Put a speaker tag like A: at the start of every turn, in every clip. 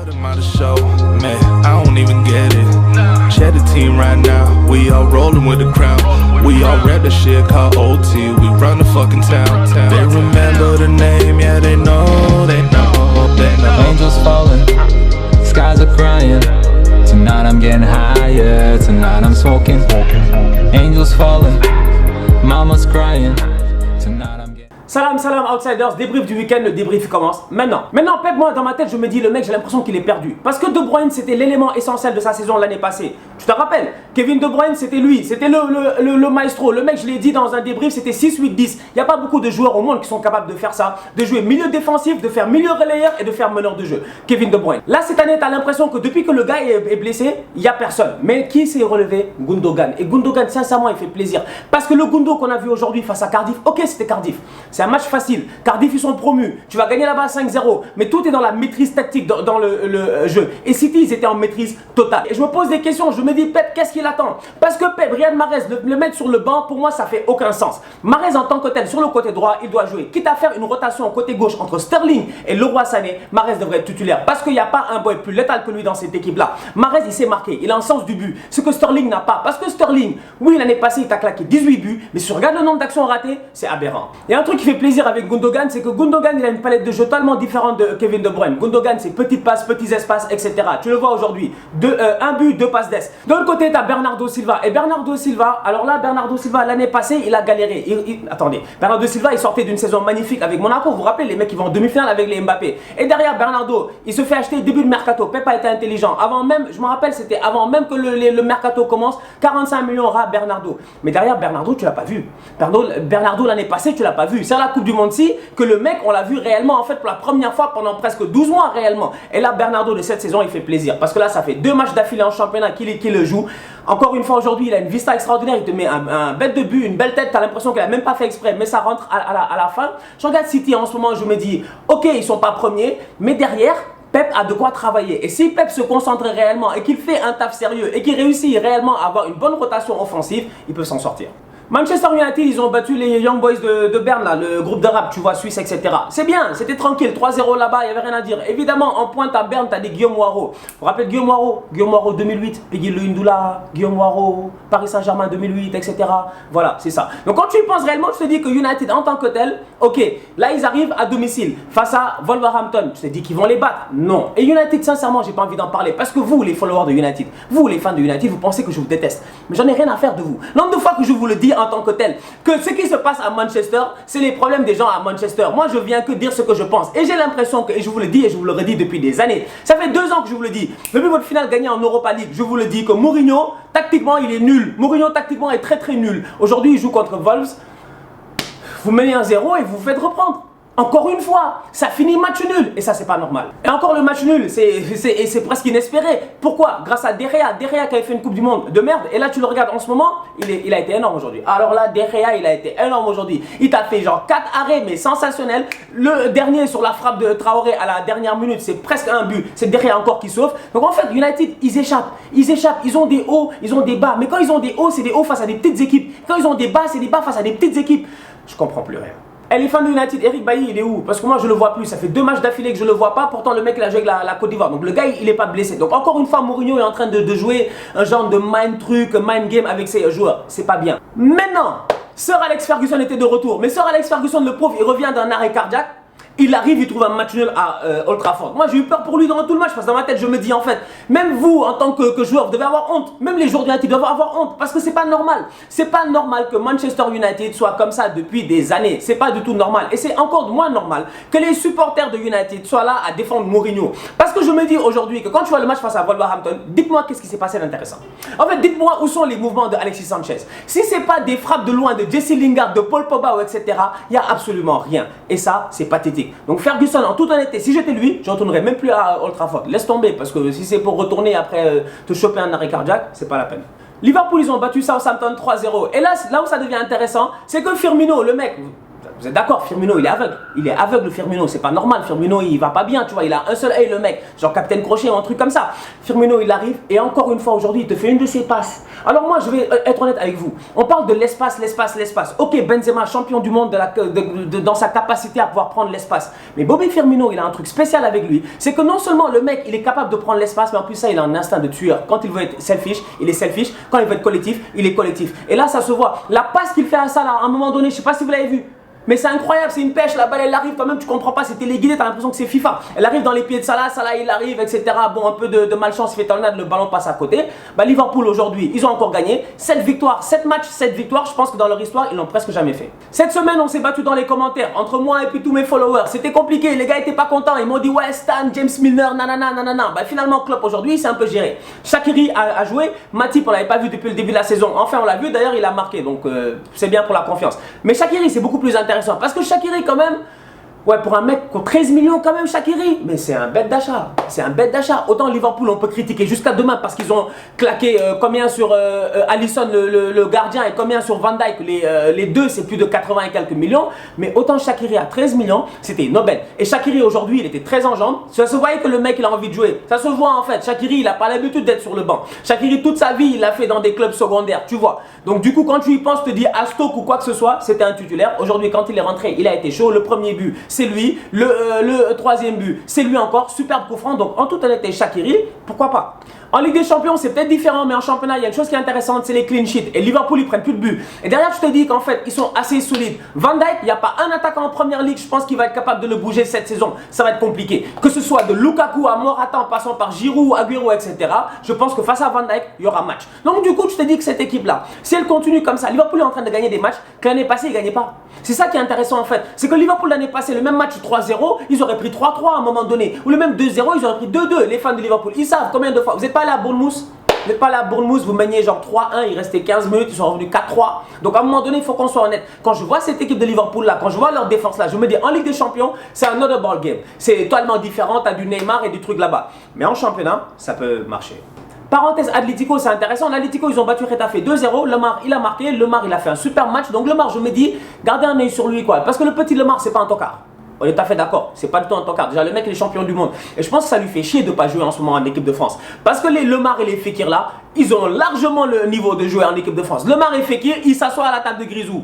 A: I'm out of show, man, I don't even get it. Check the team right now, we all rolling with the crown. We all rap the shit called OT, we run the fucking town. They remember the name, yeah, they know, they know, they know.
B: Angels falling, skies are crying. Tonight I'm getting higher, tonight I'm smoking. Angels falling, mama's crying. Tonight I'm getting...
C: Salam outsiders, débrief du week-end, le débrief commence maintenant. Pep, moi dans ma tête je me dis le mec j'ai l'impression qu'il est perdu. Parce que De Bruyne c'était l'élément essentiel de sa saison l'année passée. Tu te rappelles, Kevin De Bruyne c'était lui, c'était le maestro. Le mec je l'ai dit dans un débrief c'était 6-8-10. Il n'y a pas beaucoup de joueurs au monde qui sont capables de faire ça. De jouer milieu défensif, de faire milieu relayeur et de faire meneur de jeu. Kevin De Bruyne. Là cette année tu as l'impression que depuis que le gars est blessé, il n'y a personne. Mais qui s'est relevé? Gundogan. Et Gundogan sincèrement il fait plaisir. Parce que le Gundo qu'on a vu aujourd'hui face à Cardiff, ok c'était Cardiff. C'est un match facile. Cardiff ils sont promus. Tu vas gagner là-bas 5-0. Mais tout est dans la maîtrise tactique dans le jeu. Et City ils étaient en maîtrise totale. Et je me pose des questions. Je me dis Pep qu'est-ce qu'il attend? Parce que Pep, Riyad Mahrez, le mettre sur le banc pour moi ça fait aucun sens. Mahrez en tant que tel sur le côté droit il doit jouer. Quitte à faire une rotation côté gauche entre Sterling et Leroy Sané, Mahrez devrait être titulaire. Parce qu'il n'y a pas un boy plus létal que lui dans cette équipe là. Mahrez il s'est marqué. Il a un sens du but. Ce que Sterling n'a pas. Parce que Sterling, oui l'année passée il t'a claqué 18 buts. Mais si tu regardes le nombre d'actions ratées, c'est aberrant. Il y a un truc qui fait plaisir avec Gundogan, c'est que Gundogan il a une palette de jeu totalement différente de Kevin De Bruyne. Gundogan c'est petites passes, petits espaces, etc. Tu le vois aujourd'hui, un but, 2 passes d'ess. De l'autre côté tu as Bernardo Silva. Et Bernardo Silva, alors là Bernardo Silva l'année passée il a galéré. Attendez, Bernardo Silva il sortait d'une saison magnifique avec Monaco. Vous vous rappelez les mecs qui vont en demi-finale avec les Mbappé. Et derrière Bernardo il se fait acheter début de mercato. Pep a été intelligent. Avant même, je me rappelle c'était avant même que le mercato commence, 45 millions rat Bernardo. Mais derrière Bernardo tu l'as pas vu. Bernardo l'année passée tu l'as pas vu. C'est à la Coupe du Monde si que le mec on l'a vu réellement en fait pour la première fois pendant presque 12 mois réellement. Et là Bernardo de cette saison il fait plaisir parce que là ça fait 2 matchs d'affilée en championnat qu'il le joue. Encore une fois aujourd'hui il a une vista extraordinaire, il te met un bête de but, une belle tête, tu as l'impression qu'il a même pas fait exprès mais ça rentre à la fin. Je regarde City en ce moment, je me dis ok ils sont pas premiers mais derrière Pep a de quoi travailler. Et si Pep se concentre réellement et qu'il fait un taf sérieux et qu'il réussit réellement à avoir une bonne rotation offensive, il peut s'en sortir. Manchester United, ils ont battu les Young Boys de Berne, là, le groupe de rap, tu vois, suisse, etc. C'est bien, c'était tranquille, 3-0 là-bas, il n'y avait rien à dire. Évidemment, en pointe à Berne, tu as des Guillaume Waro. Vous vous rappelez de Guillaume Waro 2008, Peggy Luindula, Guillaume Waro, Paris Saint-Germain 2008, etc. Voilà, c'est ça. Donc quand tu y penses réellement, tu te dis que United en tant que tel, ok, là ils arrivent à domicile face à Wolverhampton. Tu te dis qu'ils vont les battre? Non. Et United, sincèrement, j'ai pas envie d'en parler parce que vous, les followers de United, vous, les fans de United, vous pensez que je vous déteste. Mais j'en ai rien à faire de vous. Nombre de fois que je vous le dis en tant que tel, que ce qui se passe à Manchester, c'est les problèmes des gens à Manchester. Moi, je viens que dire ce que je pense. Et j'ai l'impression que, et je vous le dis et je vous le redis depuis des années, ça fait 2 ans que je vous le dis, depuis votre finale gagnée en Europa League, je vous le dis que Mourinho, tactiquement, il est nul. Mourinho, tactiquement, est très très nul. Aujourd'hui, il joue contre Wolves. Vous menez un 0 et vous vous faites reprendre. Encore une fois, ça finit match nul et ça c'est pas normal. Et encore le match nul, c'est presque inespéré. Pourquoi? Grâce à De Gea qui avait fait une coupe du monde de merde. Et là tu le regardes en ce moment, il a été énorme aujourd'hui. Alors là De Gea il a été énorme aujourd'hui. Il t'a fait genre 4 arrêts mais sensationnels. Le dernier sur la frappe de Traoré à la dernière minute, c'est presque un but. C'est De Gea encore qui sauve. Donc en fait United ils échappent. Ils ont des hauts, ils ont des bas. Mais quand ils ont des hauts, c'est des hauts face à des petites équipes. Quand ils ont des bas, c'est des bas face à des petites équipes. Je comprends plus rien. Et les fans de United, Eric Bailly, il est où? Parce que moi je le vois plus, ça fait 2 matchs d'affilée que je le vois pas, pourtant le mec il a joué avec la Côte d'Ivoire, donc le gars il est pas blessé. Donc encore une fois Mourinho est en train de jouer un genre de mind game avec ses joueurs, c'est pas bien. Maintenant, Sir Alex Ferguson était de retour, mais Sir Alex Ferguson le pauvre il revient d'un arrêt cardiaque. Il arrive, il trouve un match nul à Old Trafford. Moi j'ai eu peur pour lui durant tout le match parce que dans ma tête je me dis en fait, même vous en tant que joueur vous devez avoir honte. Même les joueurs de United doivent avoir honte parce que c'est pas normal. C'est pas normal que Manchester United soit comme ça depuis des années. C'est pas du tout normal. Et c'est encore moins normal que les supporters de United soient là à défendre Mourinho. Parce que je me dis aujourd'hui que quand tu vois le match face à Wolverhampton, dites-moi qu'est-ce qui s'est passé d'intéressant. En fait dites-moi où sont les mouvements de Alexis Sanchez. Si c'est pas des frappes de loin de Jesse Lingard, de Paul Pogba, etc. Il n'y a absolument rien. Et ça c'est pathétique. Donc Ferguson, en toute honnêteté, si j'étais lui, je ne retournerais même plus à Old Trafford. Laisse tomber, parce que si c'est pour retourner après te choper un arrêt cardiaque, c'est pas la peine. Liverpool, ils ont battu Southampton 3-0. Et là où ça devient intéressant, c'est que Firmino, le mec, Vous êtes d'accord, Firmino il est aveugle. Il est aveugle Firmino, c'est pas normal. Firmino il va pas bien, tu vois, il a un seul œil le mec. Genre Capitaine Crochet ou un truc comme ça. Firmino il arrive et encore une fois aujourd'hui il te fait une de ses passes. Alors moi je vais être honnête avec vous. On parle de l'espace. Ok, Benzema champion du monde dans sa capacité à pouvoir prendre l'espace. Mais Bobby Firmino il a un truc spécial avec lui. C'est que non seulement le mec il est capable de prendre l'espace, mais en plus ça il a un instinct de tueur. Quand il veut être selfish, il est selfish. Quand il veut être collectif, il est collectif. Et là ça se voit. La passe qu'il fait à Salah à un moment donné, je sais pas si vous l'avez vu. Mais c'est incroyable, c'est une pêche, la balle elle arrive, toi-même tu comprends pas, c'est téléguidé, t'as l'impression que c'est FIFA. Elle arrive dans les pieds de Salah, Salah il arrive, etc. Bon, un peu de malchance, il fait tornade, le ballon passe à côté. Bah Liverpool aujourd'hui, ils ont encore gagné. 7 victoires, 7 matchs, 7 victoires, je pense que dans leur histoire, ils l'ont presque jamais fait. Cette semaine, on s'est battu dans les commentaires, entre moi et puis tous mes followers. C'était compliqué, les gars étaient pas contents, ils m'ont dit ouais Stan, James Milner, nanana. Bah finalement, Klopp aujourd'hui, c'est un peu géré. Shaqiri a joué, Matip on l'avait pas vu depuis le début de la saison. Enfin on l'a vu, d'ailleurs il a marqué, donc c'est bien pour la confiance. Mais Shaqiri c'est beaucoup plus intéressant, parce que Shaqiri quand même, ouais pour un mec qui a 13 millions quand même Shaqiri, mais c'est un bête d'achat, c'est un bête d'achat. Autant Liverpool on peut critiquer jusqu'à demain parce qu'ils ont claqué combien sur Alisson le gardien et combien sur Van Dijk, les deux c'est plus de 80 et quelques millions, mais autant Shaqiri à 13 millions c'était une aubaine. Et Shaqiri aujourd'hui il était très en jambes, ça se voyait que le mec il a envie de jouer, ça se voit en fait. Shaqiri il a pas l'habitude d'être sur le banc, Shaqiri toute sa vie il l'a fait dans des clubs secondaires, tu vois. Donc du coup quand tu y penses, te dis à Stoke ou quoi que ce soit, c'était un titulaire. Aujourd'hui quand il est rentré il a été chaud, le premier but c'est lui, le troisième but c'est lui encore, superbe coup franc. Donc en toute honnêteté Shaqiri, pourquoi pas. En Ligue des Champions c'est peut-être différent, mais en championnat il y a une chose qui est intéressante, c'est les clean sheets. Et Liverpool ils prennent plus de buts. Et derrière je te dis qu'en fait ils sont assez solides. Van Dijk, il n'y a pas un attaquant en première ligue, je pense qu'il va être capable de le bouger cette saison. Ça va être compliqué. Que ce soit de Lukaku à Morata en passant par Giroud, Agüero, etc. Je pense que face à Van Dijk, il y aura match. Donc du coup je te dis que cette équipe là, si elle continue comme ça, Liverpool est en train de gagner des matchs que l'année passée il ne gagnait pas. C'est ça qui est intéressant en fait. C'est que Liverpool l'année passée, le même match 3-0, ils auraient pris 3-3 à un moment donné. Ou le même 2-0, ils auraient pris 2-2. Les fans de Liverpool, ils savent combien de fois. Vous n'êtes pas allé à Bournemouth? Vous n'êtes pas allé à Bournemouth, vous meniez genre 3-1, il restait 15 minutes, ils sont revenus 4-3. Donc à un moment donné, il faut qu'on soit honnête. Quand je vois cette équipe de Liverpool là, quand je vois leur défense là, je me dis en Ligue des Champions, c'est un other ball game. C'est totalement différent, tu as du Neymar et du truc là-bas. Mais en championnat, ça peut marcher. Parenthèse, Atlético, c'est intéressant. L'Atlético, ils ont battu Retafe 2-0. Lemar, il a marqué. Lemar, il a fait un super match. Donc Lemar, je me dis, gardez un œil sur lui quoi. Parce que le petit Lemar, c'est pas un tocard. On est tout à fait d'accord, c'est pas du tout un tocard. Déjà, le mec il est champion du monde. Et je pense que ça lui fait chier de ne pas jouer en ce moment en équipe de France. Parce que les Lemar et les Fekir là, ils ont largement le niveau de jouer en équipe de France. Lemar et Fekir, ils s'assoient à la table de Grisou.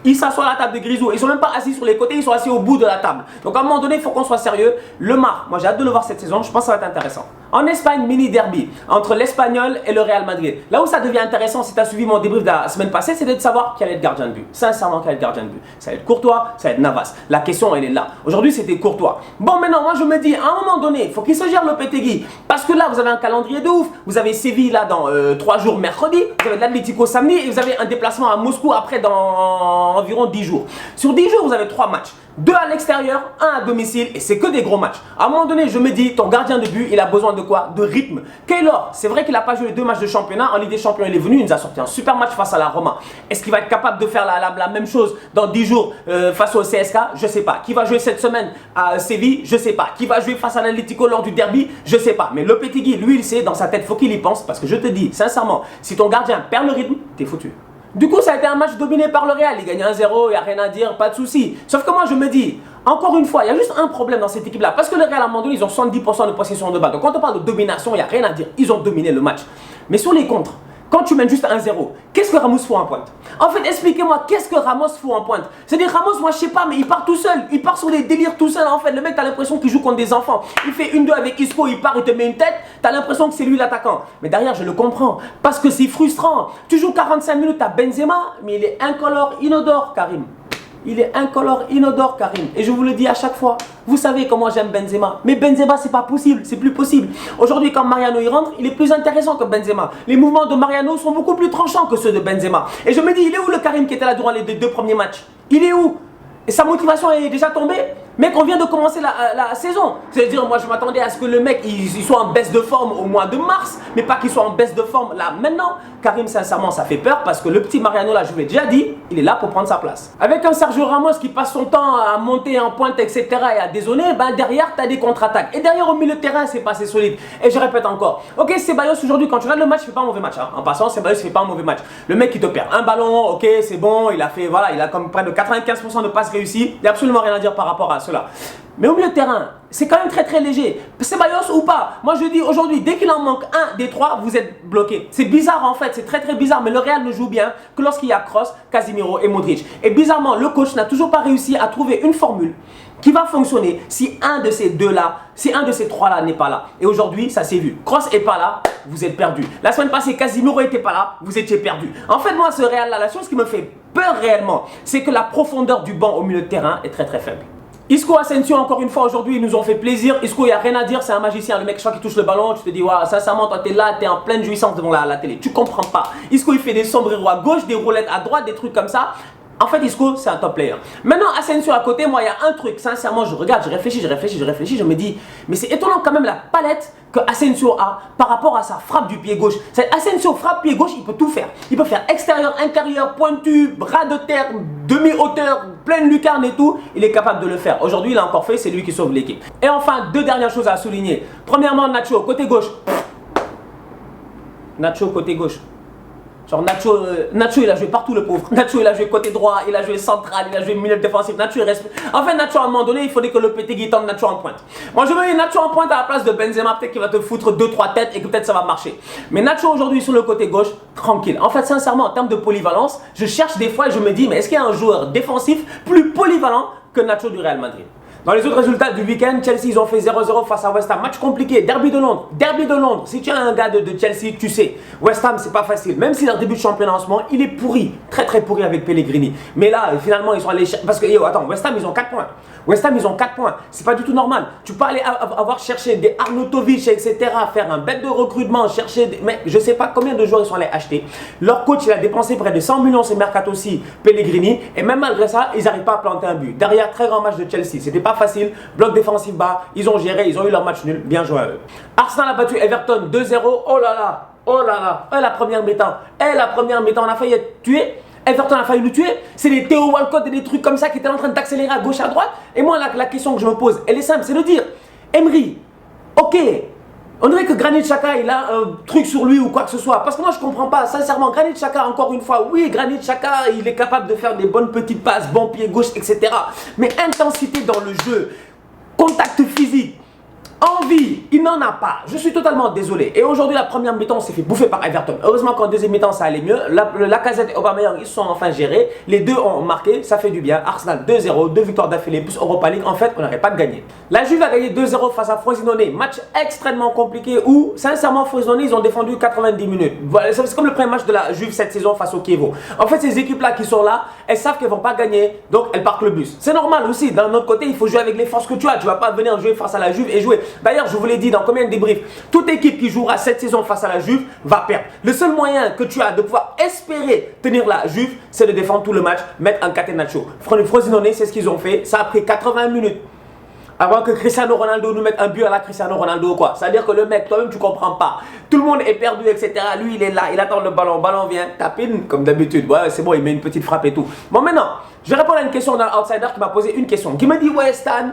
C: Ils s'assoient à la table de Grisou. Ils sont même pas assis sur les côtés, ils sont assis au bout de la table. Donc à un moment donné, il faut qu'on soit sérieux. Lemar, moi j'ai hâte de le voir cette saison, je pense que ça va être intéressant. En Espagne, mini derby entre l'Espagnol et le Real Madrid. Là où ça devient intéressant, si tu as suivi mon débrief de la semaine passée, c'est de savoir qui allait être gardien de but. Sincèrement, qui allait être gardien de but. Ça va être Courtois, ça va être Navas. La question, elle est là. Aujourd'hui, c'était Courtois. Bon, maintenant, moi je me dis, à un moment donné, il faut qu'il se gère le Lopetegui. Parce que là, vous avez un calendrier de ouf. Vous avez Séville là dans 3 jours mercredi. Vous avez l'Atlético samedi. Et vous avez un déplacement à Moscou après dans environ 10 jours. Sur 10 jours, vous avez 3 matchs. 2 à l'extérieur, 1 à domicile et c'est que des gros matchs. À un moment donné, je me dis, ton gardien de but, il a besoin de quoi? De rythme. Keylor, c'est vrai qu'il n'a pas joué les 2 matchs de championnat. En Ligue des Champions, il est venu, il nous a sorti un super match face à la Roma. Est-ce qu'il va être capable de faire la même chose dans 10 jours face au CSK? Je ne sais pas. Qui va jouer cette semaine à Séville? Je ne sais pas. Qui va jouer face à l'Atlético lors du derby? Je ne sais pas. Mais Lopetegui, lui, il sait, dans sa tête, faut qu'il y pense. Parce que je te dis, sincèrement, si ton gardien perd le rythme, t'es foutu. Du coup, ça a été un match dominé par le Real. Il gagne 1-0, il n'y a rien à dire, pas de souci. Sauf que moi, je me dis, encore une fois, il y a juste un problème dans cette équipe-là. Parce que le Real, à un moment donné, ils ont 70% de possession de balle. Donc, quand on parle de domination, il n'y a rien à dire. Ils ont dominé le match. Mais sur les contres, quand tu mènes juste 1-0, qu'est-ce que Ramos fout en pointe? En fait, expliquez-moi, qu'est-ce que Ramos fout en pointe? C'est-à-dire, Ramos, moi, je sais pas, mais il part tout seul. Il part sur des délires tout seul, en fait. Le mec, t'as l'impression qu'il joue contre des enfants. Il fait 1-2 avec Isco, il part, il te met une tête. T'as l'impression que c'est lui l'attaquant. Mais derrière, je le comprends. Parce que c'est frustrant. Tu joues 45 minutes à Benzema, mais il est incolore, inodore, Karim. Il est incolore, inodore, Karim. Et je vous le dis à chaque fois, vous savez comment j'aime Benzema. Mais Benzema, c'est pas possible, c'est plus possible. Aujourd'hui, quand Mariano y rentre, il est plus intéressant que Benzema. Les mouvements de Mariano sont beaucoup plus tranchants que ceux de Benzema. Et je me dis, il est où le Karim qui était là durant les 2 premiers matchs? Il est où? Et sa motivation est déjà tombée? Mec, on vient de commencer la saison. C'est-à-dire, moi, je m'attendais à ce que le mec, il soit en baisse de forme au mois de mars, mais pas qu'il soit en baisse de forme là maintenant. Karim, sincèrement, ça fait peur parce que le petit Mariano, là, je vous l'ai déjà dit, il est là pour prendre sa place. Avec un Sergio Ramos qui passe son temps à monter en pointe, etc. et à dézonner, ben derrière, tu as des contre-attaques. Et derrière, au milieu de terrain, c'est pas assez solide. Et je répète encore, ok, Ceballos aujourd'hui, quand tu regardes le match, il fait pas un mauvais match. Hein. En passant, Ceballos, il fait pas un mauvais match. Le mec, il te perd un ballon, ok, c'est bon, il a fait, voilà, il a comme près de 95% de passes réussies. Il n'y a absolument rien à dire par rapport à cela. Mais au milieu de terrain, c'est quand même très très léger. Ceballos ou pas, moi je dis aujourd'hui, dès qu'il en manque un des trois, vous êtes bloqué. C'est bizarre en fait, c'est très très bizarre, mais le Real ne joue bien que lorsqu'il y a Kroos, Casemiro et Modric. Et bizarrement, le coach n'a toujours pas réussi à trouver une formule qui va fonctionner si un de ces deux-là, si un de ces trois-là n'est pas là. Et aujourd'hui, ça s'est vu. Kroos n'est pas là, vous êtes perdu. La semaine passée, Casemiro n'était pas là, vous étiez perdu. En fait, moi, ce Real-là, la chose qui me fait peur réellement, c'est que la profondeur du banc au milieu de terrain est très très faible. Isco Asensio, encore une fois aujourd'hui, ils nous ont fait plaisir. Isco, il n'y a rien à dire, c'est un magicien. Le mec, chaque fois qu'il touche le ballon, tu te dis, ouais, sincèrement, toi, t'es là, t'es en pleine jouissance devant la télé. Tu comprends pas. Isco, il fait des sombreros à gauche, des roulettes à droite, des trucs comme ça. En fait, Isco, c'est un top player. Maintenant, Asensio à côté, moi, il y a un truc. Sincèrement, je regarde, je réfléchis, je me dis, mais c'est étonnant quand même la palette que Asensio a par rapport à sa frappe du pied gauche. Asensio frappe pied gauche, il peut tout faire. Il peut faire extérieur, intérieur, pointu, bras de terre, demi-hauteur, pleine lucarne et tout. Il est capable de le faire. Aujourd'hui, il a encore fait, c'est lui qui sauve l'équipe. Et enfin, deux dernières choses à souligner. Premièrement, Nacho, côté gauche. Nacho, côté gauche. Genre Nacho, il a joué partout le pauvre. Nacho, il a joué côté droit, il a joué central, il a joué milieu défensif. Nacho, il reste... En fait, Nacho, à un moment donné, il faudrait que le Lopetegui tente Nacho en pointe. Moi, je veux Nacho en pointe à la place de Benzema, peut-être qu'il va te foutre 2-3 têtes et que peut-être ça va marcher. Mais Nacho, aujourd'hui, sur le côté gauche, tranquille. En fait, sincèrement, en termes de polyvalence, je cherche des fois et je me dis, mais est-ce qu'il y a un joueur défensif plus polyvalent que Nacho du Real Madrid? Dans les autres résultats du week-end, Chelsea, ils ont fait 0-0 face à West Ham. Match compliqué, derby de Londres. Derby de Londres. Si tu es un gars de Chelsea, tu sais. West Ham, c'est pas facile. Même si leur début de championnat en ce moment, il est pourri. Très très pourri avec Pellegrini. Mais là, finalement, ils sont allés... Parce que, attends, West Ham, ils ont 4 points. West Ham, ils ont 4 points. C'est pas du tout normal. Tu peux aller avoir cherché des Arnautovic, etc. Faire un bête de recrutement, chercher des... Mais je sais pas combien de joueurs ils sont allés acheter. Leur coach, il a dépensé près de 100 millions, c'est mercato aussi, Pellegrini. Et même malgré ça, ils n'arrivent pas à planter un but. Derrière, très grand match de Chelsea. C'était pas facile. Bloc défensif bas. Ils ont géré, ils ont eu leur match nul. Bien joué à eux. Arsenal a battu Everton 2-0. Oh là là. Oh là là. Et la première mi-temps. On a failli être tué. Everton a failli nous tuer. C'est des Theo Walcott et des trucs comme ça qui étaient en train d'accélérer à gauche à droite. Et moi, la question que je me pose, elle est simple, c'est de dire, Emery, ok, on dirait que Granit Xhaka, il a un truc sur lui ou quoi que ce soit. Parce que moi, je comprends pas, sincèrement, Granit Xhaka, encore une fois, oui, Granit Xhaka, il est capable de faire des bonnes petites passes, bon pied gauche, etc. Mais intensité dans le jeu, contact physique, envie, il n'en a pas. Je suis totalement désolé. Et aujourd'hui, la première mi-temps, on s'est fait bouffer par Everton. Heureusement qu'en deuxième mi-temps, ça allait mieux. Lacazette et Aubameyang, ils se sont enfin gérés. Les deux ont marqué, ça fait du bien. Arsenal 2-0, 2 victoires d'affilée, plus Europa League. En fait, on n'aurait pas de gagner. La Juve a gagné 2-0 face à Frosinone. Match extrêmement compliqué où, sincèrement, Frosinone, ils ont défendu 90 minutes. Voilà, c'est comme le premier match de la Juve cette saison face au Chievo. En fait, ces équipes-là qui sont là, elles savent qu'elles ne vont pas gagner, donc elles partent le bus. C'est normal aussi. D'un autre côté, il faut jouer avec les forces que tu as. Tu ne vas pas venir jouer face à la Juve et jouer. D'ailleurs, je vous l'ai dit dans combien de débriefs, toute équipe qui jouera cette saison face à la Juve va perdre. Le seul moyen que tu as de pouvoir espérer tenir la Juve, c'est de défendre tout le match, mettre un catenaccio. Frosinone, c'est ce qu'ils ont fait. Ça a pris 80 minutes avant que Cristiano Ronaldo nous mette un but à la Cristiano Ronaldo, quoi. C'est-à-dire que le mec, toi-même, tu comprends pas. Tout le monde est perdu, etc. Lui, il est là, il attend le ballon vient, tapine, comme d'habitude. Ouais, c'est bon, il met une petite frappe et tout. Bon, maintenant, je vais répondre à une question d'un outsider qui m'a posé une question. Qui me dit, ouais, Stan,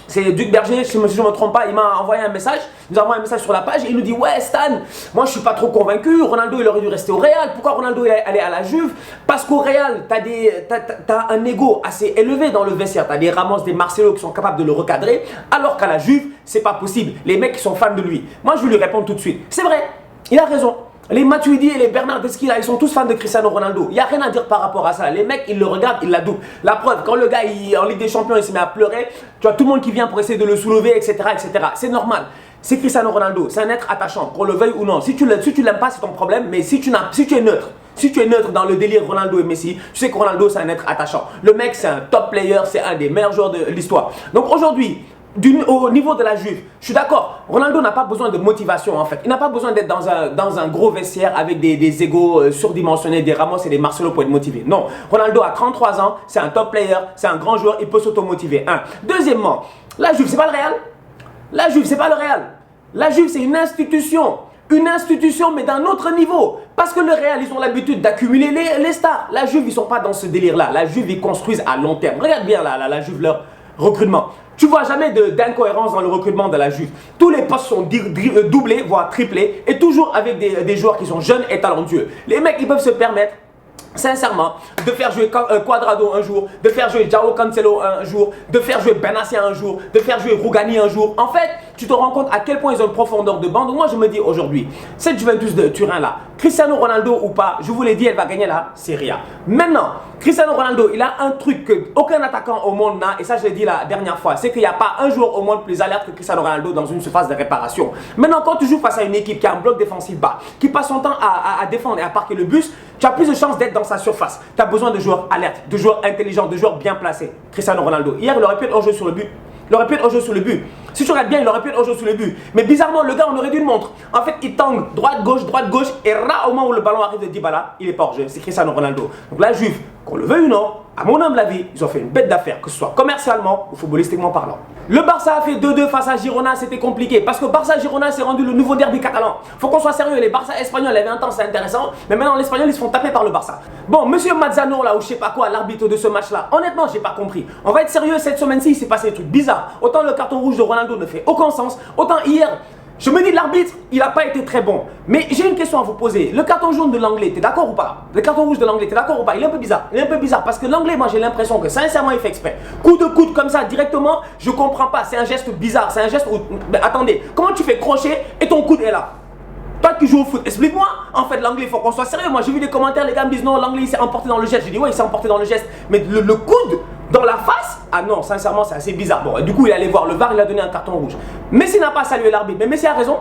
C: c'est Duc Berger, si je ne me trompe pas, il m'a envoyé un message, il nous a envoyé un message sur la page et il nous dit, ouais Stan, moi je suis pas trop convaincu, Ronaldo il aurait dû rester au Real, pourquoi Ronaldo est allé à la Juve? Parce qu'au Real, t'as un ego assez élevé dans le vestiaire, t'as des Ramos, des Marcelo qui sont capables de le recadrer, alors qu'à la Juve, c'est pas possible, les mecs qui sont fans de lui. Moi je vais lui répondre tout de suite, c'est vrai, il a raison. Les Matuidi et les Bernardeschi là, ils sont tous fans de Cristiano Ronaldo. Il n'y a rien à dire par rapport à ça. Les mecs, ils le regardent, ils l'adouent. La preuve, quand le gars en Ligue des Champions, il se met à pleurer, tu as tout le monde qui vient pour essayer de le soulever, etc. etc. C'est normal. C'est Cristiano Ronaldo. C'est un être attachant, qu'on le veuille ou non. Si tu l'aimes pas, c'est ton problème. Mais si tu es neutre, si tu es neutre dans le délire Ronaldo et Messi, tu sais que Ronaldo, c'est un être attachant. Le mec, c'est un top player, c'est un des meilleurs joueurs de l'histoire. Donc aujourd'hui, au niveau de la Juve. Je suis d'accord, Ronaldo n'a pas besoin de motivation en fait. Il n'a pas besoin d'être dans un gros vestiaire avec des égos surdimensionnés, des Ramos et des Marcelo pour être motivé. Non, Ronaldo a 33 ans, c'est un top player, c'est un grand joueur, il peut s'automotiver. Deuxièmement, la Juve, c'est pas le Real. La Juve, c'est pas le Real. La Juve, c'est une institution. Une institution, mais d'un autre niveau. Parce que le Real, ils ont l'habitude d'accumuler les stars. La Juve, ils sont pas dans ce délire-là. La Juve, ils construisent à long terme. Regarde bien la Juve, leur recrutement. Tu vois jamais d'incohérence dans le recrutement de la Juve. Tous les postes sont doublés, voire triplés, et toujours avec des joueurs qui sont jeunes et talentueux. Les mecs, ils peuvent se permettre, sincèrement, de faire jouer Cuadrado un jour, de faire jouer João Cancelo un jour, de faire jouer Benassia un jour, de faire jouer Rougani un jour. En fait, tu te rends compte à quel point ils ont une profondeur de banc. Donc moi, je me dis aujourd'hui, cette Juventus de Turin là, Cristiano Ronaldo ou pas, je vous l'ai dit, elle va gagner la Serie A. Maintenant, Cristiano Ronaldo, il a un truc qu'aucun attaquant au monde n'a, et ça je l'ai dit la dernière fois, c'est qu'il n'y a pas un joueur au monde plus alerte que Cristiano Ronaldo dans une surface de réparation. Maintenant, quand tu joues face à une équipe qui a un bloc défensif bas, qui passe son temps à défendre et à parquer le bus, tu as plus de chances d'être dans sa surface. Tu as besoin de joueurs alertes, de joueurs intelligents, de joueurs bien placés. Cristiano Ronaldo, hier, il aurait pu être hors jeu sur le but. Il aurait pu être hors jeu sur le but. Si tu regardes bien, il aurait pu être hors jeu sur le but. Mais bizarrement, le gars, on aurait dû une montre. En fait, il tangue droite, gauche, et là, au moment où le ballon arrive de Dybala, il est pas hors jeu. C'est Cristiano Ronaldo. Donc la Juve, qu'on le veuille ou non, à mon humble avis, ils ont fait une bête d'affaires, que ce soit commercialement ou footballistiquement parlant. Le Barça a fait 2-2 face à Girona, c'était compliqué. Parce que Barça-Girona s'est rendu le nouveau derby catalan. Faut qu'on soit sérieux, les Barça espagnols avaient un temps, c'est intéressant. Mais maintenant, les Espagnols, ils se font taper par le Barça. Bon, monsieur Mazzano, là, ou je sais pas quoi, l'arbitre de ce match-là, honnêtement, j'ai pas compris. On va être sérieux, cette semaine-ci, il s'est passé des trucs bizarres. Autant le carton rouge de Ronaldo ne fait aucun sens, autant hier, je me dis l'arbitre, il n'a pas été très bon. Mais j'ai une question à vous poser. Le carton jaune de l'anglais, t'es d'accord ou pas? Le carton rouge de l'anglais, t'es d'accord ou pas? Il est un peu bizarre. Il est un peu bizarre parce que l'anglais, moi j'ai l'impression que sincèrement il fait exprès. Coup de coude comme ça directement, je comprends pas. C'est un geste bizarre. C'est un geste où. Mais attendez, comment tu fais crochet et ton coude est là? Toi qui joues au foot, explique-moi. En fait, l'anglais, il faut qu'on soit sérieux. Moi j'ai vu des commentaires, les gars me disent non, l'anglais il s'est emporté dans le geste. J'ai dit ouais, il s'est emporté dans le geste. Mais le coude dans la face, ah non, sincèrement, c'est assez bizarre. Bon, et du coup, il est allé voir le VAR, il a donné un carton rouge. Messi n'a pas salué l'arbitre, mais Messi a raison.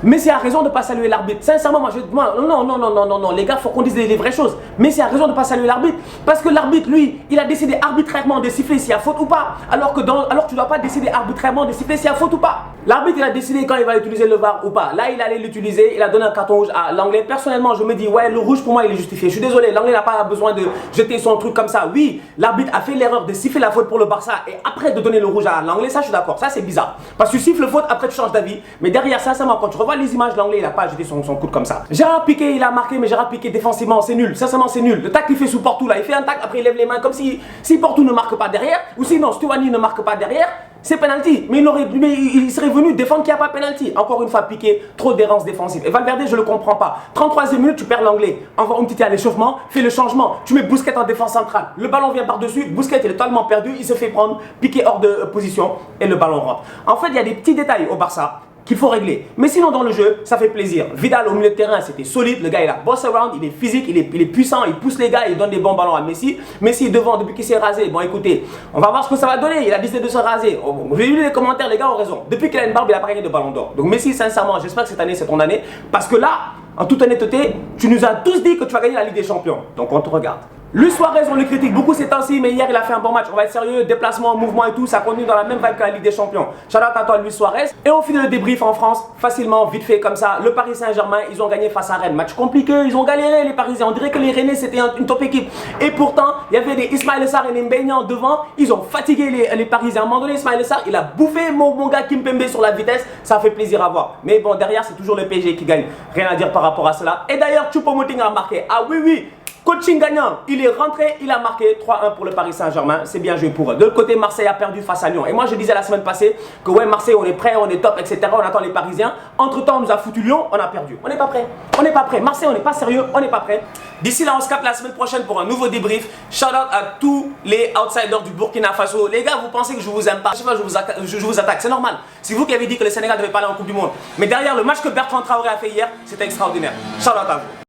C: Messi a raison de ne pas saluer l'arbitre. Sincèrement, non, les gars, il faut qu'on dise les vraies choses. Messi a raison de ne pas saluer l'arbitre. Parce que l'arbitre, lui, il a décidé arbitrairement de siffler s'il y a faute ou pas. Alors que tu ne dois pas décider arbitrairement de siffler s'il y a faute ou pas. L'arbitre, il a décidé quand il va utiliser le VAR ou pas. Là, il allait l'utiliser, il a donné un carton rouge à l'anglais. Personnellement, je me dis, ouais, le rouge pour moi, il est justifié. Je suis désolé, l'anglais n'a pas besoin de jeter son truc comme ça. Oui, l'arbitre a fait l'erreur de siffler la faute pour le Barça et après de donner le rouge à l'anglais. Ça, je suis d'accord. Ça, c'est bizarre. Parce que tu siffles faute, après tu changes d'avis. Mais derrière, sincèrement, quand tu revois les images, l'anglais, il n'a pas jeté son coude comme ça. Gérard Piqué, il a marqué, mais Gérard Piqué défensivement, c'est nul. Sincèrement, c'est nul. Le tac qu'il fait sous Porto là, il fait un tac, après il lève les mains comme si Porto ne marque pas derrière, ou sinon Stuani ne marque pas derrière, c'est penalty. Mais il serait venu défendre qu'il n'y a pas penalty. Encore une fois, Piqué, trop d'errance défensive. Et Valverde, je le comprends pas. 33e minute, tu perds l'anglais. Envoie un petit à l'échauffement, fais le changement. Tu mets Busquets en défense centrale. Le ballon vient par-dessus, Busquets il est totalement perdu, il se fait prendre, Piqué hors de position et le ballon rentre. En fait, il y a des petits détails au Barça qu'il faut régler. Mais sinon, dans le jeu, ça fait plaisir. Vidal au milieu de terrain, c'était solide. Le gars, il a boss around, il est physique, il est puissant, il pousse les gars, il donne des bons ballons à Messi. Messi est devant depuis qu'il s'est rasé. Bon, écoutez, on va voir ce que ça va donner. Il a décidé de se raser. J'ai lu les commentaires, les gars ont raison. Depuis qu'il a une barbe, il a pas gagné de ballon d'or. Donc, Messi, sincèrement, j'espère que cette année, c'est ton année. Parce que là, en toute honnêteté, tu nous as tous dit que tu vas gagner la Ligue des Champions. Donc, on te regarde. Luis Suarez, on le critique beaucoup ces temps-ci, mais hier il a fait un bon match. On va être sérieux, déplacement, mouvement et tout, ça continue dans la même vibe que la Ligue des Champions. Shout out à toi, Luis Suarez. Et on finit le débrief en France, facilement, vite fait comme ça. Le Paris Saint-Germain, ils ont gagné face à Rennes. Match compliqué, ils ont galéré les Parisiens. On dirait que les Rennais c'était une top équipe. Et pourtant, il y avait des Ismaël Sarr et Mbegnan devant. Ils ont fatigué les Parisiens. À un moment donné, Ismaël Sarr, il a bouffé mon gars Kimpembe sur la vitesse. Ça fait plaisir à voir. Mais bon, derrière, c'est toujours le PSG qui gagne. Rien à dire par rapport à cela. Et d'ailleurs, Choupo-Moting a marqué. Ah oui. Coaching gagnant, il est rentré, il a marqué 3-1 pour le Paris Saint-Germain, c'est bien joué pour eux. De l'autre côté, Marseille a perdu face à Lyon. Et moi je disais la semaine passée que ouais, Marseille on est prêt, on est top, etc. On attend les Parisiens. Entre temps on nous a foutu Lyon, on a perdu. On n'est pas prêt, on n'est pas prêt. Marseille on n'est pas sérieux, on n'est pas prêt. D'ici là on se capte la semaine prochaine pour un nouveau débrief. Shout out à tous les outsiders du Burkina Faso. Les gars, vous pensez que je vous aime pas? Je sais pas, je vous attaque, c'est normal. C'est vous qui avez dit que le Sénégal devait pas aller en Coupe du Monde. Mais derrière le match que Bertrand Traoré a fait hier, c'était extraordinaire. Shout out à vous.